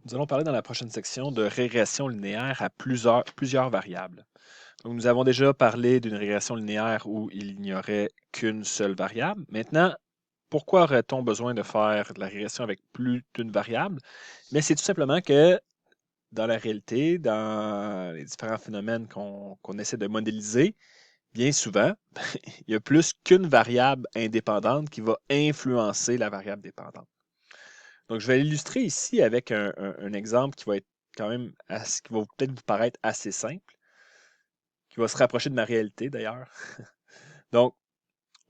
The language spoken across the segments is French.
Nous allons parler dans la prochaine section de régression linéaire à plusieurs variables. Donc, nous avons déjà parlé d'une régression linéaire où il n'y aurait qu'une seule variable. Maintenant, pourquoi aurait-on besoin de faire de la régression avec plus d'une variable? Mais c'est tout simplement que dans la réalité, dans les différents phénomènes qu'on essaie de modéliser, bien souvent, il y a plus qu'une variable indépendante qui va influencer la variable dépendante. Donc, je vais l'illustrer ici avec un exemple qui va être quand même, qui va peut-être vous paraître assez simple, qui va se rapprocher de ma réalité d'ailleurs. Donc,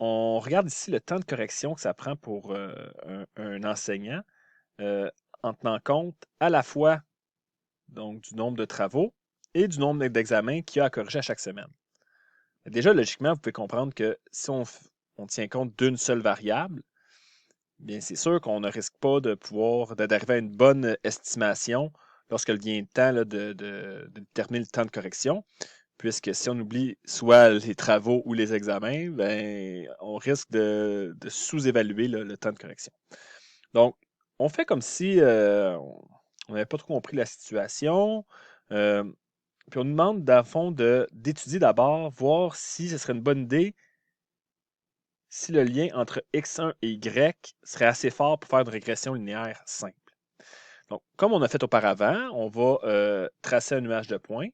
on regarde ici le temps de correction que ça prend pour un enseignant euh, en tenant compte à la fois donc, du nombre de travaux et du nombre d'examens qu'il y a à corriger à chaque semaine. Déjà, logiquement, vous pouvez comprendre que si on tient compte d'une seule variable, bien, c'est sûr qu'on ne risque pas d'arriver à une bonne estimation lorsque vient le temps là, de déterminer le temps de correction, puisque si on oublie soit les travaux ou les examens, ben, on risque de sous-évaluer le temps de correction. Donc, on fait comme si on n'avait pas trop compris la situation, euh, puis on nous demande, dans le fond, d'étudier d'abord, voir si ce serait une bonne idée si le lien entre x1 et y serait assez fort pour faire une régression linéaire simple. Donc, comme on a fait auparavant, on va tracer un nuage de points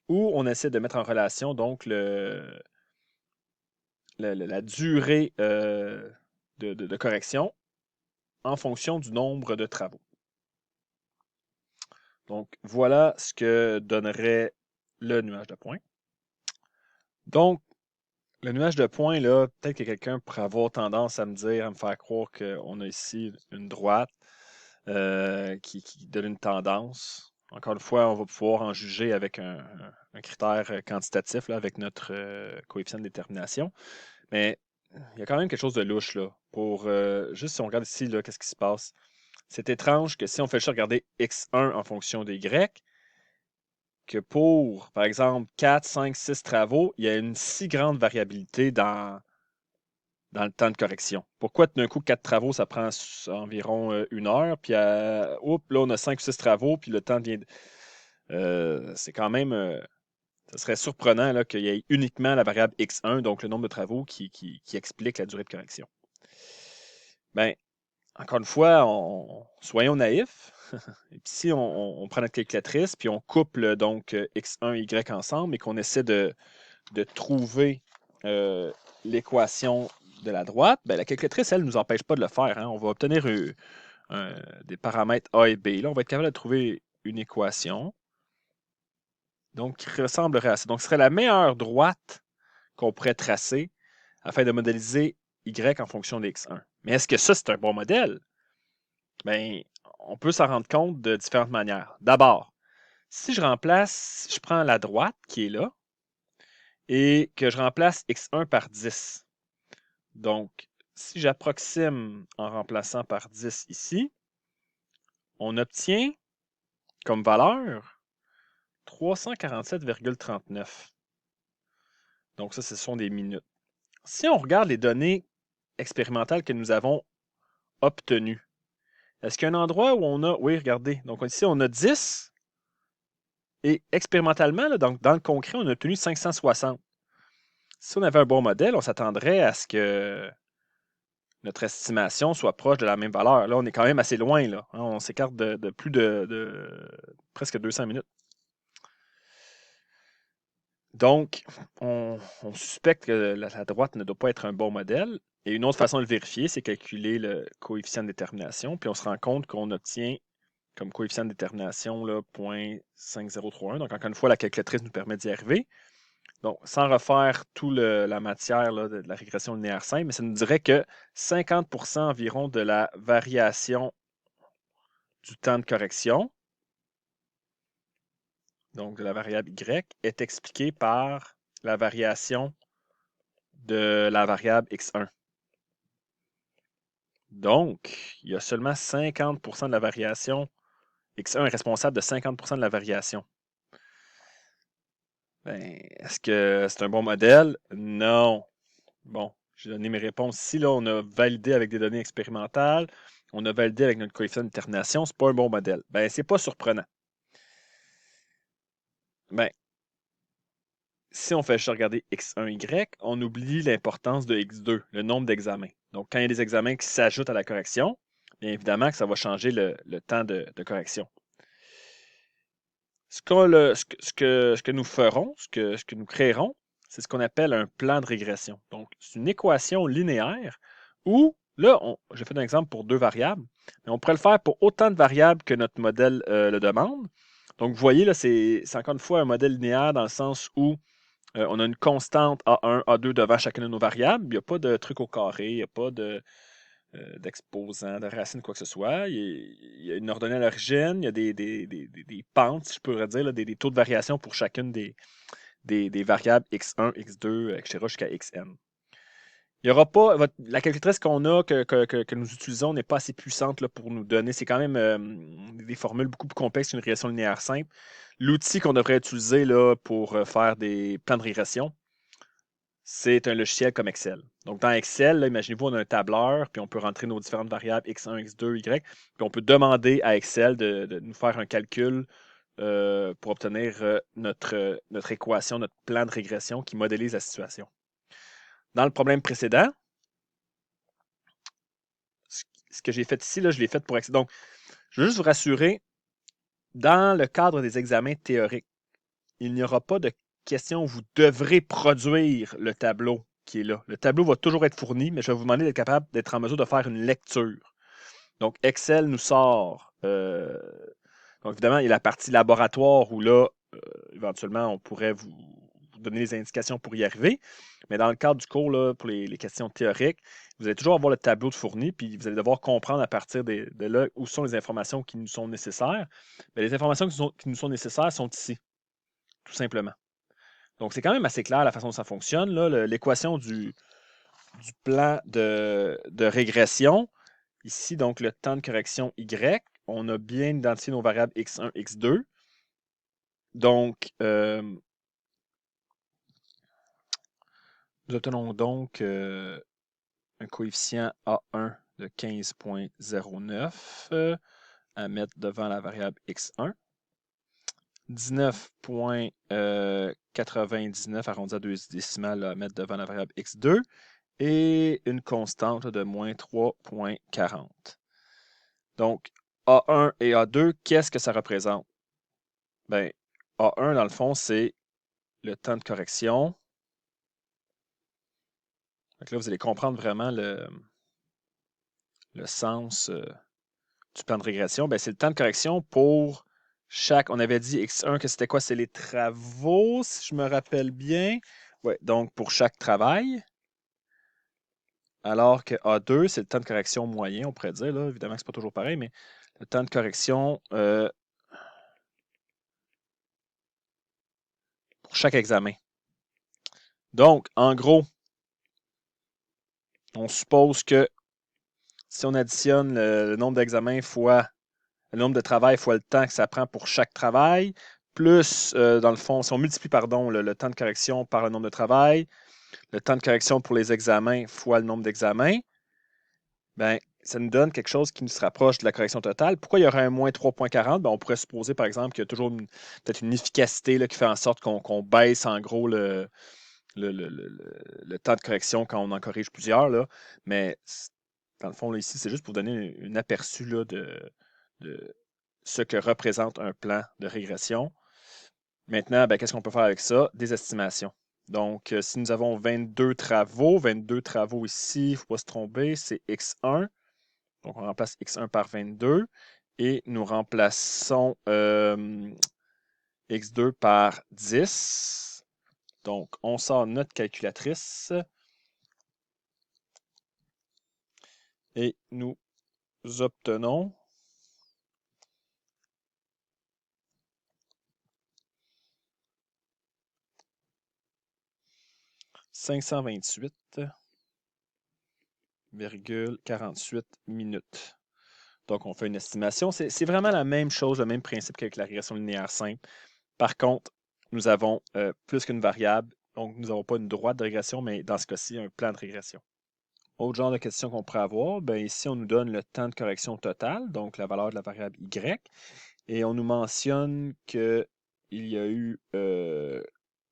où on essaie de mettre en relation donc la durée de correction en fonction du nombre de travaux. Donc, voilà ce que donnerait le nuage de points. Donc, le nuage de points, là, peut-être que quelqu'un pourrait avoir tendance à me dire, à me faire croire qu'on a ici une droite qui donne une tendance. Encore une fois, on va pouvoir en juger avec un critère quantitatif, là, avec notre coefficient de détermination. Mais il y a quand même quelque chose de louche, là. Juste si on regarde ici, là, qu'est-ce qui se passe? C'est étrange que si on fait juste regarder x1 en fonction de y, que pour, par exemple, 4, 5, 6 travaux, il y a une si grande variabilité dans le temps de correction. Pourquoi tout d'un coup, 4 travaux, ça prend environ 1 heure, puis là, on a 5 ou 6 travaux, puis le temps vient. C'est quand même. Ce serait surprenant là, qu'il y ait uniquement la variable x1, donc le nombre de travaux, qui explique la durée de correction. Bien, encore une fois, soyons naïfs. Et puis si on prend notre calculatrice, puis on couple donc x1 et y ensemble et qu'on essaie de trouver l'équation de la droite, bien, la calculatrice, elle, ne nous empêche pas de le faire. Hein. On va obtenir des paramètres A et B. Là, on va être capable de trouver une équation donc, qui ressemblerait à ça. Donc, ce serait la meilleure droite qu'on pourrait tracer afin de modéliser Y en fonction de X1. Mais est-ce que ça, c'est un bon modèle? Bien, on peut s'en rendre compte de différentes manières. D'abord, si je prends la droite qui est là et que je remplace X1 par 10. Donc, si j'approxime en remplaçant par 10 ici, on obtient comme valeur 347,39. Donc, ça, ce sont des minutes. Si on regarde les données expérimentales que nous avons obtenues, est-ce qu'il y a un endroit où on a. Oui, regardez. Donc, ici, on a 10 et expérimentalement, là, donc dans le concret, on a obtenu 560. Si on avait un bon modèle, on s'attendrait à ce que notre estimation soit proche de la même valeur. Là, on est quand même assez loin. Là, hein. On s'écarte de plus de presque 200 minutes. Donc, on suspecte que la droite ne doit pas être un bon modèle. Et une autre façon de le vérifier, c'est calculer le coefficient de détermination. Puis on se rend compte qu'on obtient comme coefficient de détermination là, 0.5031. Donc, encore une fois, la calculatrice nous permet d'y arriver. Donc, sans refaire toute la matière là, de la régression linéaire simple, mais ça nous dirait que 50% environ de la variation du temps de correction, donc de la variable y, est expliquée par la variation de la variable x1. Donc, il y a seulement 50% de la variation. X1 est responsable de 50% de la variation. Ben, est-ce que c'est un bon modèle? Non. Bon, j'ai donné mes réponses ici. Là, on a validé avec des données expérimentales. on a validé avec notre coefficient d'alternation, c'est pas un bon modèle. Ben, c'est pas surprenant. Ben, si on fait juste regarder X1Y, on oublie l'importance de X2, le nombre d'examens. Donc, quand il y a des examens qui s'ajoutent à la correction, bien évidemment que ça va changer le temps de correction. Ce que nous ferons, ce que nous créerons, c'est ce qu'on appelle un plan de régression. Donc, c'est une équation linéaire où, là, j'ai fait un exemple pour 2 variables, mais on pourrait le faire pour autant de variables que notre modèle le demande. Donc, vous voyez, là, c'est encore une fois un modèle linéaire dans le sens où on a une constante A1, A2 devant chacune de nos variables. Il n'y a pas de truc au carré, il n'y a pas d'exposant, de racine, quoi que ce soit. Il y a une ordonnée à l'origine, il y a des pentes, si je pourrais dire, là, des taux de variation pour chacune des variables x1, x2, etc. jusqu'à xn. Il y aura pas. La calculatrice qu'on a, que nous utilisons, n'est pas assez puissante là, pour nous donner. C'est quand même des formules beaucoup plus complexes qu'une régression linéaire simple. L'outil qu'on devrait utiliser là, pour faire des plans de régression, c'est un logiciel comme Excel. Donc, dans Excel, imaginez-vous, on a un tableur, puis on peut rentrer nos différentes variables x1, x2, y, puis on peut demander à Excel de nous faire un calcul pour obtenir notre équation, notre plan de régression qui modélise la situation. Dans le problème précédent, ce que j'ai fait ici, là, je l'ai fait pour Excel. Donc, je veux juste vous rassurer, dans le cadre des examens théoriques, il n'y aura pas de question où vous devrez produire le tableau qui est là. Le tableau va toujours être fourni, mais je vais vous demander d'être capable d'être en mesure de faire une lecture. Donc, Excel nous sort. Donc, évidemment, il y a la partie laboratoire où là, éventuellement, on pourrait vous donner les indications pour y arriver. Mais dans le cadre du cours, là, pour les questions théoriques, vous allez toujours avoir le tableau de fourni, puis vous allez devoir comprendre à partir de là où sont les informations qui nous sont nécessaires. Mais les informations qui nous sont nécessaires sont ici, tout simplement. Donc, c'est quand même assez clair la façon dont ça fonctionne. L'équation du plan de régression, ici, donc le temps de correction Y, on a bien identifié nos variables X1, X2. Donc, nous obtenons donc un coefficient A1 de 15,09 à mettre devant la variable X1. 19,99 arrondi à 2 décimales à mettre devant la variable X2 et une constante de moins 3,40. Donc, A1 et A2, qu'est-ce que ça représente? Bien, A1, dans le fond, c'est le temps de correction. Donc là, vous allez comprendre vraiment le sens du plan de régression. Bien, c'est le temps de correction pour chaque. On avait dit X1 que c'était quoi? C'est les travaux, si je me rappelle bien. Oui, donc pour chaque travail. Alors que A2, c'est le temps de correction moyen, on pourrait dire. Là. Évidemment que ce n'est pas toujours pareil, mais le temps de correction pour chaque examen. Donc, en gros, on suppose que si on additionne le nombre d'examens fois le nombre de travail fois le temps que ça prend pour chaque travail, plus, dans le fond, si on multiplie, pardon, le temps de correction par le nombre de travail, le temps de correction pour les examens fois le nombre d'examens, bien, ça nous donne quelque chose qui nous se rapproche de la correction totale. Pourquoi il y aurait un moins 3,40? Bien, on pourrait supposer, par exemple, qu'il y a toujours peut-être une efficacité là, qui fait en sorte qu'on baisse en gros le temps de correction quand on en corrige plusieurs. Là. Mais dans le fond, là, ici, c'est juste pour donner un aperçu là, de ce que représente un plan de régression. Maintenant, ben, qu'est-ce qu'on peut faire avec ça? Des estimations. Donc, si nous avons 22 travaux ici, il ne faut pas se tromper, c'est X1. Donc, on remplace X1 par 22 et nous remplaçons X2 par 10. Donc, on sort notre calculatrice et nous obtenons 528,48 minutes. Donc, on fait une estimation. C'est vraiment la même chose, le même principe qu'avec la régression linéaire simple. Par contre, nous avons plus qu'une variable. Donc, nous n'avons pas une droite de régression, mais dans ce cas-ci, un plan de régression. Autre genre de question qu'on pourrait avoir, ben ici, on nous donne le temps de correction total, donc la valeur de la variable y, et on nous mentionne qu'il y a eu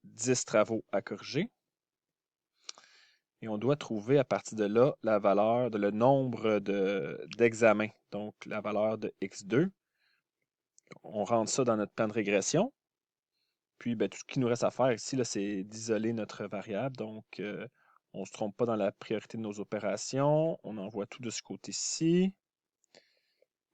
10 travaux à corriger. Et on doit trouver à partir de là la valeur le nombre d'examens, donc la valeur de x2. On rentre ça dans notre plan de régression. Puis, ben, tout ce qu'il nous reste à faire ici, c'est d'isoler notre variable. Donc, on ne se trompe pas dans la priorité de nos opérations. On envoie tout de ce côté-ci.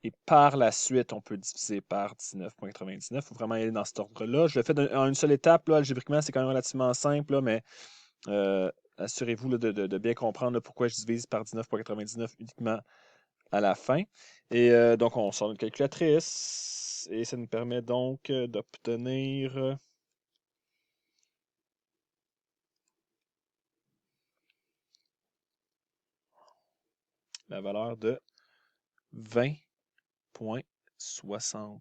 Et par la suite, on peut diviser par 19,99. Il faut vraiment y aller dans cet ordre-là. Je le fais en une seule étape. Là, algébriquement, c'est quand même relativement simple, là, mais assurez-vous de bien comprendre là, pourquoi je divise par 19,99 uniquement à la fin. Et donc, on sort notre calculatrice et ça nous permet donc d'obtenir la valeur de 20,64.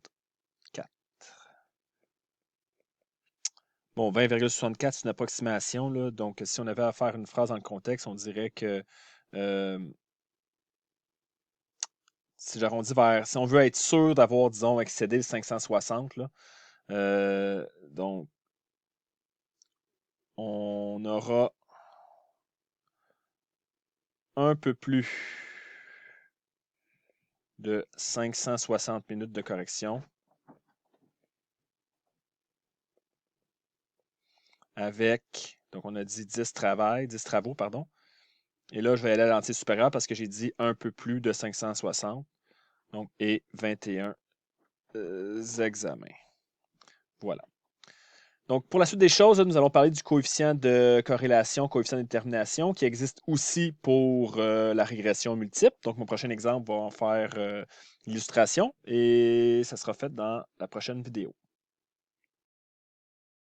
Bon, 20,64, c'est une approximation, là. Donc, si on avait à faire une phrase dans le contexte, on dirait que si j'arrondis si on veut être sûr d'avoir, disons, excédé le 560, là, donc, on aura un peu plus de 560 minutes de correction avec, donc on a dit 10 travaux, pardon. Et là, je vais aller à l'entier supérieur parce que j'ai dit un peu plus de 560. Donc, et 21 examens. Voilà. Donc, pour la suite des choses, là, nous allons parler du coefficient de corrélation, coefficient de détermination, qui existe aussi pour la régression multiple. Donc, mon prochain exemple va en faire l'illustration et ça sera fait dans la prochaine vidéo.